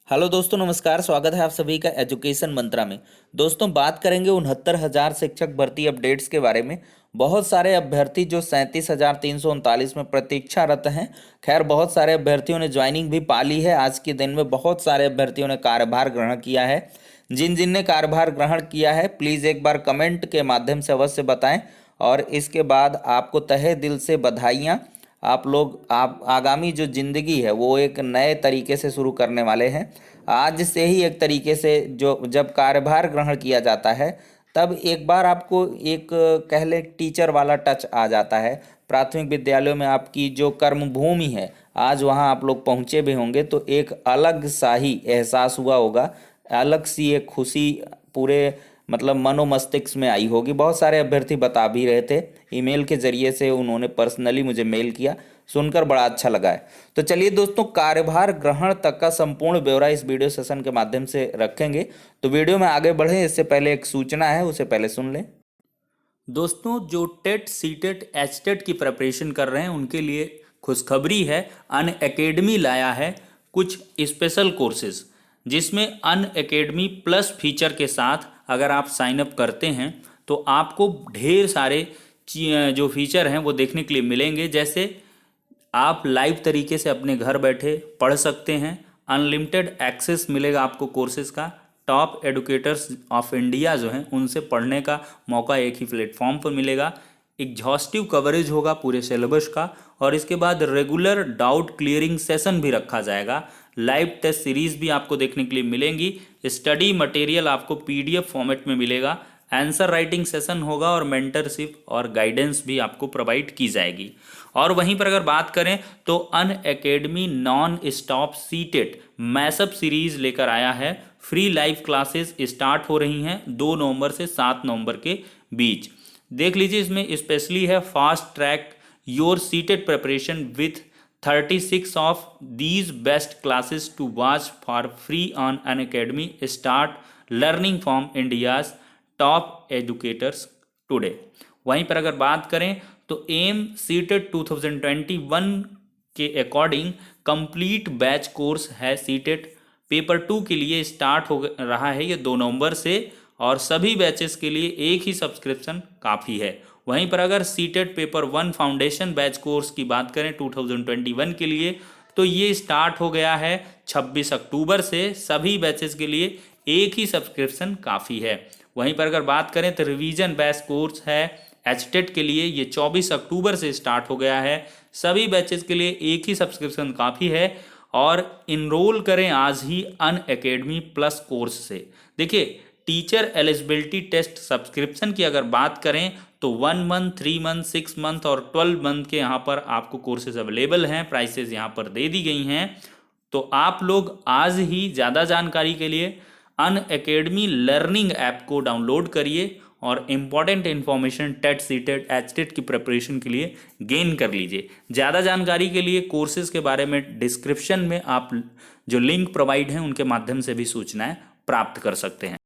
Hello दोस्तों, नमस्कार। स्वागत है आप सभी का एजुकेशन मंत्रा में। दोस्तों, बात करेंगे 69,000 शिक्षक भर्ती अपडेट्स के बारे में। बहुत सारे अभ्यर्थी जो 37,339 में प्रतीक्षारत हैं। खैर, बहुत सारे अभ्यर्थियों ने ज्वाइनिंग भी पा ली है। आज के दिन में बहुत सारे अभ्यर्थियों ने कार्यभार ग्रहण किया है। जिन जिन ने कार्यभार ग्रहण किया है, प्लीज़ एक बार कमेंट के माध्यम से अवश्य बताएं। और इसके बाद आपको तहे दिल से बधाइयाँ। आप आगामी जो ज़िंदगी है वो एक नए तरीके से शुरू करने वाले हैं। आज से ही एक तरीके से जो जब कार्यभार ग्रहण किया जाता है, तब एक बार आपको एक कह लें टीचर वाला टच आ जाता है। प्राथमिक विद्यालयों में आपकी जो कर्मभूमि है, आज वहाँ आप लोग पहुँचे भी होंगे तो एक अलग सा ही एहसास हुआ होगा। अलग सी एक खुशी पूरे मतलब मनोमस्तिष्क में आई होगी। बहुत सारे अभ्यर्थी बता भी रहे थे, ईमेल के जरिए से उन्होंने पर्सनली मुझे मेल किया, सुनकर बड़ा अच्छा लगा है। तो चलिए दोस्तों, कार्यभार ग्रहण तक का संपूर्ण ब्यौरा इस वीडियो सेशन के माध्यम से रखेंगे। तो वीडियो में आगे बढ़ें इससे पहले एक सूचना है, उसे पहले सुन लें। दोस्तों, जो टेट सीटेट एचटेट की प्रिपरेशन कर रहे हैं उनके लिए खुशखबरी है। अन अकेडमी लाया है कुछ स्पेशल कोर्सेज, जिसमें अन अकेडमी प्लस फीचर के साथ अगर आप साइन अप करते हैं तो आपको ढेर सारे जो फीचर हैं वो देखने के लिए मिलेंगे। जैसे आप लाइव तरीके से अपने घर बैठे पढ़ सकते हैं, अनलिमिटेड एक्सेस मिलेगा आपको कोर्सेज का, टॉप एडुकेटर्स ऑफ इंडिया जो हैं उनसे पढ़ने का मौका एक ही प्लेटफॉर्म पर मिलेगा, एग्जॉस्टिव कवरेज होगा पूरे सिलेबस का, और इसके बाद रेगुलर डाउट क्लियरिंग सेशन भी रखा जाएगा। लाइव टेस्ट सीरीज भी आपको देखने के लिए मिलेंगी। स्टडी मटेरियल आपको पीडीएफ फॉर्मेट में मिलेगा। आंसर राइटिंग सेशन होगा और मेंटरशिप और गाइडेंस भी आपको प्रोवाइड की जाएगी। और वहीं पर अगर बात करें तो Unacademy non stop CTET mashup series लेकर आया है। फ्री लाइव क्लासेस स्टार्ट हो रही हैं 2 नवंबर से 7 नवंबर के बीच। देख लीजिए, इसमें स्पेशली है fast track your CTET preparation with 36 of these best classes to watch for free on Unacademy. Start learning from India's top educators today. वहीं पर अगर बात करें तो एम सीटेट 2021 के अकॉर्डिंग कंप्लीट बैच कोर्स है। सीटेट पेपर 2 के लिए स्टार्ट हो रहा है ये 2 नवंबर से, और सभी बैचेस के लिए एक ही सब्सक्रिप्शन काफ़ी है। वहीं पर अगर CTET paper 1 foundation batch course की बात करें 2021 के लिए, तो ये स्टार्ट हो गया है 26 अक्टूबर से। सभी बैचेस के लिए एक ही सब्सक्रिप्शन काफ़ी है। वहीं पर अगर बात करें तो रिवीजन बैच कोर्स है एचटेट के लिए, ये 24 अक्टूबर से स्टार्ट हो गया है। सभी बैचेस के लिए एक ही सब्सक्रिप्शन काफ़ी है, और इनरोल करें आज ही अन अकेडमी प्लस कोर्स से। देखिए, टीचर एलिजिबिलिटी टेस्ट सब्सक्रिप्शन की अगर बात करें तो 1 मंथ, 3 मंथ, 6 मंथ और 12 मंथ के यहाँ पर आपको कोर्सेज अवेलेबल हैं। प्राइसेज यहाँ पर दे दी गई हैं। तो आप लोग आज ही ज़्यादा जानकारी के लिए अन अकेडमी लर्निंग ऐप को डाउनलोड करिए और important information TET CTET HTET की प्रिपरेशन के लिए गेन कर लीजिए। ज़्यादा जानकारी के लिए कोर्सेज के बारे में डिस्क्रिप्शन में आप जो लिंक प्रोवाइड हैं उनके माध्यम से भी सूचनाएं प्राप्त कर सकते हैं।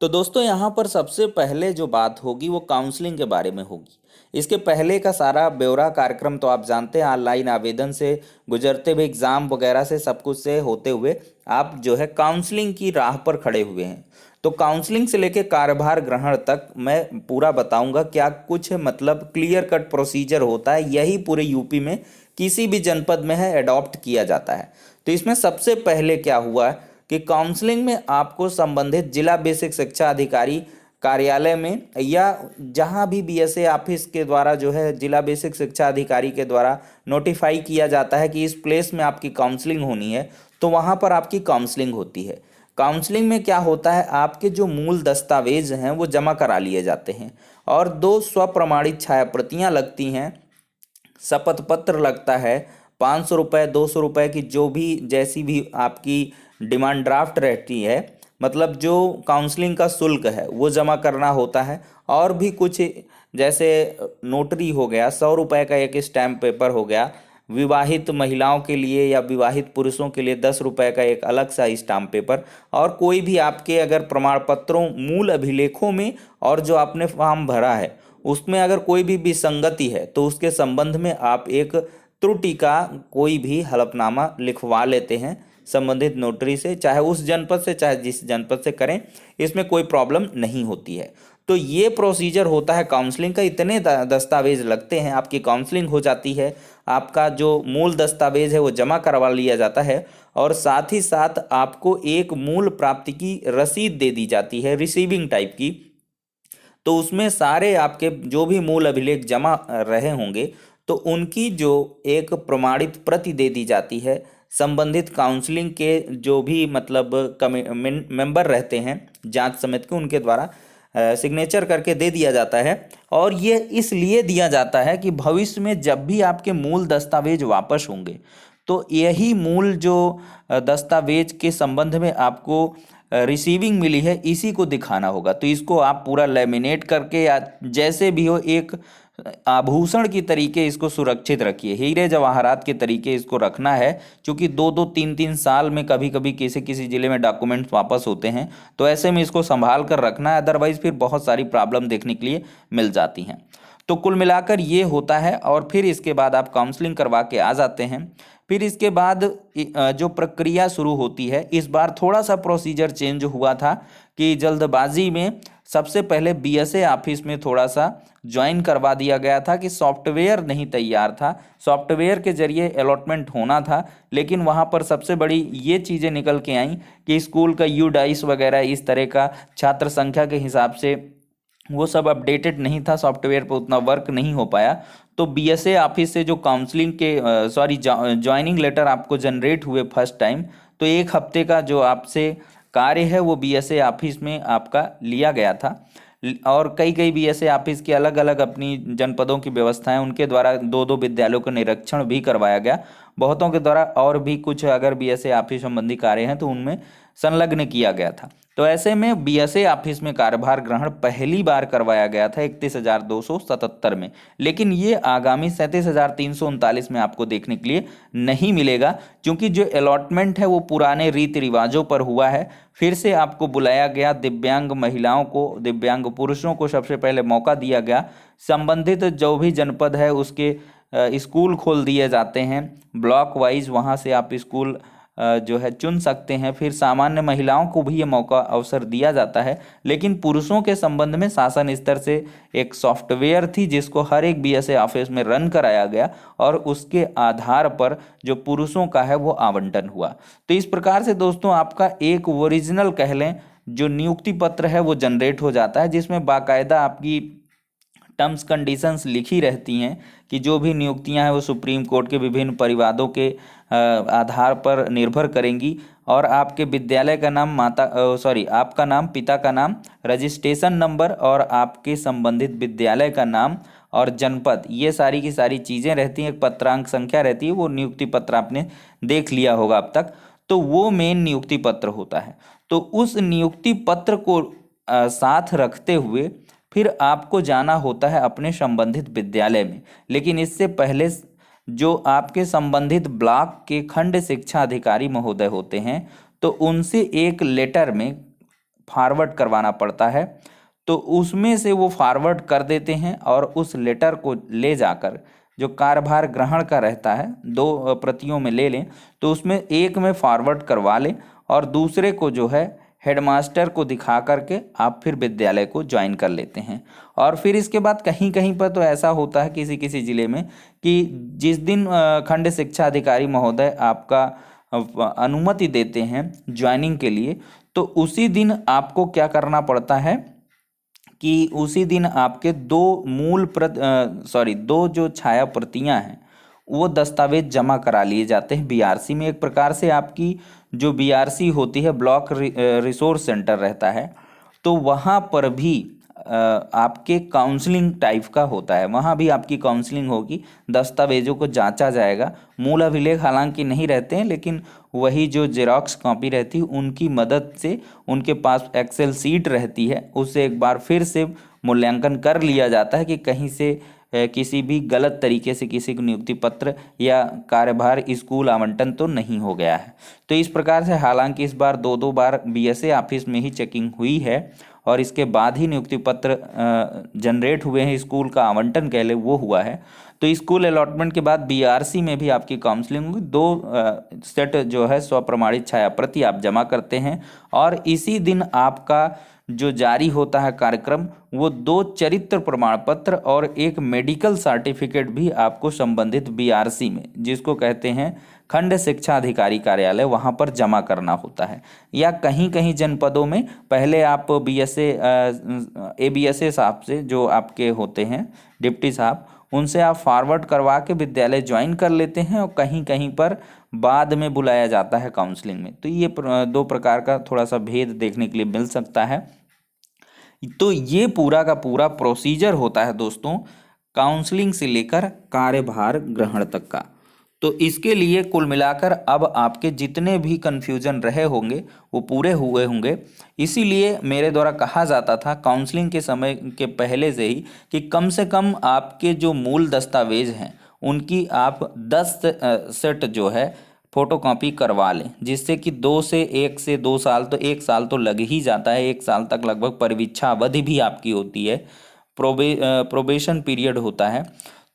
तो दोस्तों, यहाँ पर सबसे पहले जो बात होगी वो काउंसलिंग के बारे में होगी। इसके पहले का सारा ब्यौरा कार्यक्रम तो आप जानते हैं, ऑनलाइन आवेदन से गुजरते हुए एग्ज़ाम वगैरह से सब कुछ से होते हुए आप जो है काउंसलिंग की राह पर खड़े हुए हैं। तो काउंसलिंग से लेकर कार्यभार ग्रहण तक मैं पूरा बताऊंगा क्या कुछ मतलब क्लियर कट प्रोसीजर होता है। यही पूरे यूपी में किसी भी जनपद में है, अडॉप्ट किया जाता है। तो इसमें सबसे पहले क्या हुआ कि काउंसलिंग में आपको संबंधित जिला बेसिक शिक्षा अधिकारी कार्यालय में या जहां भी बीएसए ऑफिस के द्वारा जो है जिला बेसिक शिक्षा अधिकारी के द्वारा नोटिफाई किया जाता है कि इस प्लेस में आपकी काउंसलिंग होनी है, तो वहां पर आपकी काउंसलिंग होती है। काउंसलिंग में क्या होता है, आपके जो मूल दस्तावेज हैं वो जमा करा लिए जाते हैं और 2 स्वप्रमाणित छायाप्रतियां लगती हैं, शपथ पत्र लगता है, 500 रुपये 200 रुपये की जो भी जैसी भी आपकी डिमांड ड्राफ्ट रहती है, मतलब जो काउंसलिंग का शुल्क है वो जमा करना होता है। और भी कुछ जैसे नोटरी हो गया, 100 रुपये का एक स्टैम्प पेपर हो गया, विवाहित महिलाओं के लिए या विवाहित पुरुषों के लिए 10 रुपये का एक अलग सा स्टाम्प पेपर, और कोई भी आपके अगर प्रमाण पत्रों मूल अभिलेखों में और जो आपने फॉर्म भरा है उसमें अगर कोई भी विसंगति है तो उसके संबंध में आप एक त्रुटि का कोई भी हलफनामा लिखवा लेते हैं। संबंधित नोटरी से, चाहे उस जनपद से चाहे जिस जनपद से करें, इसमें कोई प्रॉब्लम नहीं होती है। तो ये प्रोसीजर होता है काउंसलिंग का। इतने दस्तावेज लगते हैं, आपकी काउंसलिंग हो जाती है, आपका जो मूल दस्तावेज है वो जमा करवा लिया जाता है, और साथ ही साथ आपको एक मूल प्राप्ति की रसीद दे दी जाती है, रिसीविंग टाइप की। तो उसमें सारे आपके जो भी मूल अभिलेख जमा रहे होंगे तो उनकी जो एक प्रमाणित प्रति दे दी जाती है। संबंधित काउंसलिंग के जो भी मतलब मेंबर रहते हैं जांच समिति के, उनके द्वारा सिग्नेचर करके दे दिया जाता है। और ये इसलिए दिया जाता है कि भविष्य में जब भी आपके मूल दस्तावेज वापस होंगे तो यही मूल जो दस्तावेज के संबंध में आपको रिसीविंग मिली है इसी को दिखाना होगा। तो इसको आप पूरा लेमिनेट करके या जैसे भी हो एक आभूषण की तरीके इसको सुरक्षित रखिए, हीरे जवाहरात के तरीके इसको रखना है। क्योंकि 2-2 3-3 साल में कभी कभी किसी किसी जिले में डॉक्यूमेंट्स वापस होते हैं, तो ऐसे में इसको संभाल कर रखना है, अदरवाइज फिर बहुत सारी प्रॉब्लम देखने के लिए मिल जाती हैं। तो कुल मिलाकर ये होता है। और फिर इसके बाद आप काउंसलिंग करवा के आ जाते हैं। फिर इसके बाद जो प्रक्रिया शुरू होती है, इस बार थोड़ा सा प्रोसीजर चेंज हुआ था कि जल्दबाजी में सबसे पहले बीएसए ऑफिस में थोड़ा सा ज्वाइन करवा दिया गया था कि सॉफ्टवेयर नहीं तैयार था, सॉफ्टवेयर के जरिए अलॉटमेंट होना था। लेकिन वहाँ पर सबसे बड़ी ये चीज़ें निकल के आई कि स्कूल का यूडाइस वगैरह इस तरह का छात्र संख्या के हिसाब से वो सब अपडेटेड नहीं था, सॉफ्टवेयर पर उतना वर्क नहीं हो पाया। तो बीएसए ऑफिस से जो काउंसलिंग के ज्वाइनिंग लेटर आपको जनरेट हुए फर्स्ट टाइम, तो 1 हफ्ते का जो आपसे कार्य है वो बीएसए ऑफिस में आपका लिया गया था। और कई कई बीएसए ऑफिस की अलग अलग अपनी जनपदों की व्यवस्थाएं, उनके द्वारा 2-2 विद्यालयों का निरीक्षण भी करवाया गया। बहुतों के द्वारा और भी कुछ अगर बीएसए ऑफिस संबंधी कार्य हैं तो उनमें संलग्न किया गया था। तो ऐसे में बीएसए ऑफिस में कार्यभार ग्रहण पहली बार करवाया गया था 31,277 में। लेकिन ये आगामी 37,339 में आपको देखने के लिए नहीं मिलेगा, क्योंकि जो अलॉटमेंट है वो पुराने रीति रिवाजों पर हुआ है। फिर से आपको बुलाया गया, दिव्यांग महिलाओं को, दिव्यांग पुरुषों को सबसे पहले मौका दिया गया। संबंधित जो भी जनपद है उसके स्कूल खोल दिए जाते हैं ब्लॉक वाइज, वहाँ से आप स्कूल जो है चुन सकते हैं। फिर सामान्य महिलाओं को भी ये मौका अवसर दिया जाता है। लेकिन पुरुषों के संबंध में शासन स्तर से एक सॉफ्टवेयर थी जिसको हर एक बीएसए ऑफिस में रन कराया गया, और उसके आधार पर जो पुरुषों का है वो आवंटन हुआ। तो इस प्रकार से दोस्तों आपका एक ओरिजिनल कह लें जो नियुक्ति पत्र है वो जनरेट हो जाता है, जिसमें बाकायदा आपकी टर्म्स कंडीशंस लिखी रहती हैं कि जो भी नियुक्तियां हैं वो सुप्रीम कोर्ट के विभिन्न परिवादों के आधार पर निर्भर करेंगी। और आपके विद्यालय का नाम, आपका नाम, पिता का नाम, रजिस्ट्रेशन नंबर और आपके संबंधित विद्यालय का नाम और जनपद, ये सारी की सारी चीज़ें रहती हैं। एक पत्रांक संख्या रहती है, वो नियुक्ति पत्र आपने देख लिया होगा अब तक। तो वो मेन नियुक्ति पत्र होता है। तो उस नियुक्ति पत्र को साथ रखते हुए फिर आपको जाना होता है अपने संबंधित विद्यालय में। लेकिन इससे पहले जो आपके संबंधित ब्लॉक के खंड शिक्षा अधिकारी महोदय होते हैं तो उनसे एक लेटर में फॉरवर्ड करवाना पड़ता है। तो उसमें से वो फॉरवर्ड कर देते हैं और उस लेटर को ले जाकर जो कार्यभार ग्रहण का रहता है 2 प्रतियों में ले लें, तो उसमें एक में फॉरवर्ड करवा लें और दूसरे को जो है हेडमास्टर को दिखा करके आप फिर विद्यालय को ज्वाइन कर लेते हैं। और फिर इसके बाद कहीं कहीं पर तो ऐसा होता है किसी किसी ज़िले में कि जिस दिन खंड शिक्षा अधिकारी महोदय आपका अनुमति देते हैं ज्वाइनिंग के लिए, तो उसी दिन आपको क्या करना पड़ता है कि उसी दिन आपके 2 जो छाया प्रतियाँ हैं वो दस्तावेज जमा करा लिए जाते हैं बीआरसी में। एक प्रकार से आपकी जो बीआरसी होती है ब्लॉक रिसोर्स सेंटर रहता है, तो वहाँ पर भी आपके काउंसलिंग टाइप का होता है, वहाँ भी आपकी काउंसलिंग होगी, दस्तावेजों को जांचा जाएगा। मूल अभिलेख हालांकि नहीं रहते हैं, लेकिन वही जो जेरॉक्स कॉपी रहती है उनकी मदद से, उनके पास एक्सेल सीट रहती है, उससे एक बार फिर से मूल्यांकन कर लिया जाता है कि कहीं से किसी भी गलत तरीके से किसी को नियुक्ति पत्र या कार्यभार स्कूल आवंटन तो नहीं हो गया है। तो इस प्रकार से हालांकि इस बार 2 बार बीएसए ऑफिस में ही चेकिंग हुई है और इसके बाद ही नियुक्ति पत्र जनरेट हुए हैं, स्कूल का आवंटन कह ले वो हुआ है। तो स्कूल अलॉटमेंट के बाद बीआरसी में भी आपकी काउंसलिंग होगी। 2 सेट जो है स्वप्रमाणित छाया प्रति आप जमा करते हैं और इसी दिन आपका जो जारी होता है कार्यक्रम, वो 2 चरित्र प्रमाण पत्र और एक मेडिकल सर्टिफिकेट भी आपको संबंधित बीआरसी में, जिसको कहते हैं खंड शिक्षा अधिकारी कार्यालय, वहाँ पर जमा करना होता है। या कहीं कहीं जनपदों में पहले आप बीएसए एबीएसए साहब से, जो आपके होते हैं डिप्टी साहब, उनसे आप फॉरवर्ड करवा के विद्यालय ज्वाइन कर लेते हैं और कहीं कहीं पर बाद में बुलाया जाता है काउंसलिंग में। तो ये 2 प्रकार का थोड़ा सा भेद देखने के लिए मिल सकता है। तो ये पूरा का पूरा प्रोसीजर होता है दोस्तों, काउंसलिंग से लेकर कार्यभार ग्रहण तक का। तो इसके लिए कुल मिलाकर अब आपके जितने भी कन्फ्यूजन रहे होंगे वो पूरे हुए होंगे। इसीलिए मेरे द्वारा कहा जाता था काउंसलिंग के समय के पहले से ही कि कम से कम आपके जो मूल दस्तावेज हैं उनकी आप 10 सेट जो है फोटोकॉपी करवा लें, जिससे कि 1 से 2 साल, तो 1 साल तो लग ही जाता है। 1 साल तक लगभग परिवीक्षा अवधि भी आपकी होती है, प्रोबेशन पीरियड होता है।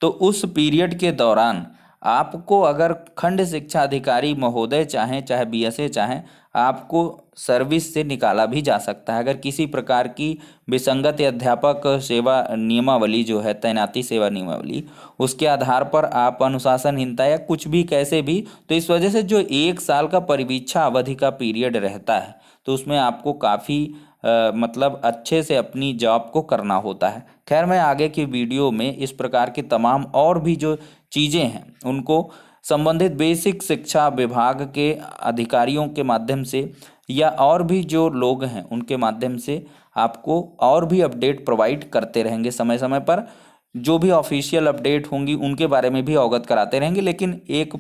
तो उस पीरियड के दौरान आपको अगर खंड शिक्षा अधिकारी महोदय चाहें, चाहे बीएसए चाहें, आपको सर्विस से निकाला भी जा सकता है। अगर किसी प्रकार की विसंगत या अध्यापक सेवा नियमावली जो है, तैनाती सेवा नियमावली, उसके आधार पर आप अनुशासनहीनता या कुछ भी कैसे भी, तो इस वजह से जो 1 साल का परिवीक्षा अवधि का पीरियड रहता है, तो उसमें आपको काफ़ी मतलब अच्छे से अपनी जॉब को करना होता है। खैर, मैं आगे की वीडियो में इस प्रकार की तमाम और भी जो चीज़ें हैं उनको संबंधित बेसिक शिक्षा विभाग के अधिकारियों के माध्यम से या और भी जो लोग हैं उनके माध्यम से आपको और भी अपडेट प्रोवाइड करते रहेंगे। समय समय पर जो भी ऑफिशियल अपडेट होंगी उनके बारे में भी अवगत कराते रहेंगे। लेकिन एक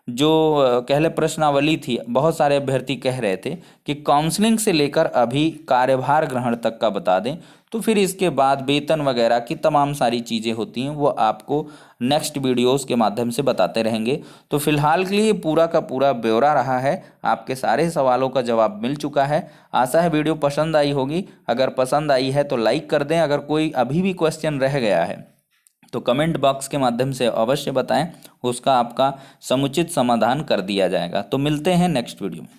जो कह ले प्रश्नावली थी, बहुत सारे अभ्यर्थी कह रहे थे कि काउंसलिंग से लेकर अभी कार्यभार ग्रहण तक का बता दें, तो फिर इसके बाद वेतन वगैरह की तमाम सारी चीज़ें होती हैं वो आपको नेक्स्ट वीडियोस के माध्यम से बताते रहेंगे। तो फिलहाल के लिए पूरा का पूरा ब्यौरा रहा है, आपके सारे सवालों का जवाब मिल चुका है। आशा है वीडियो पसंद आई होगी। अगर पसंद आई है तो लाइक कर दें। अगर कोई अभी भी क्वेश्चन रह गया है तो कमेंट बॉक्स के माध्यम से अवश्य बताएं, उसका आपका समुचित समाधान कर दिया जाएगा। तो मिलते हैं नेक्स्ट वीडियो में।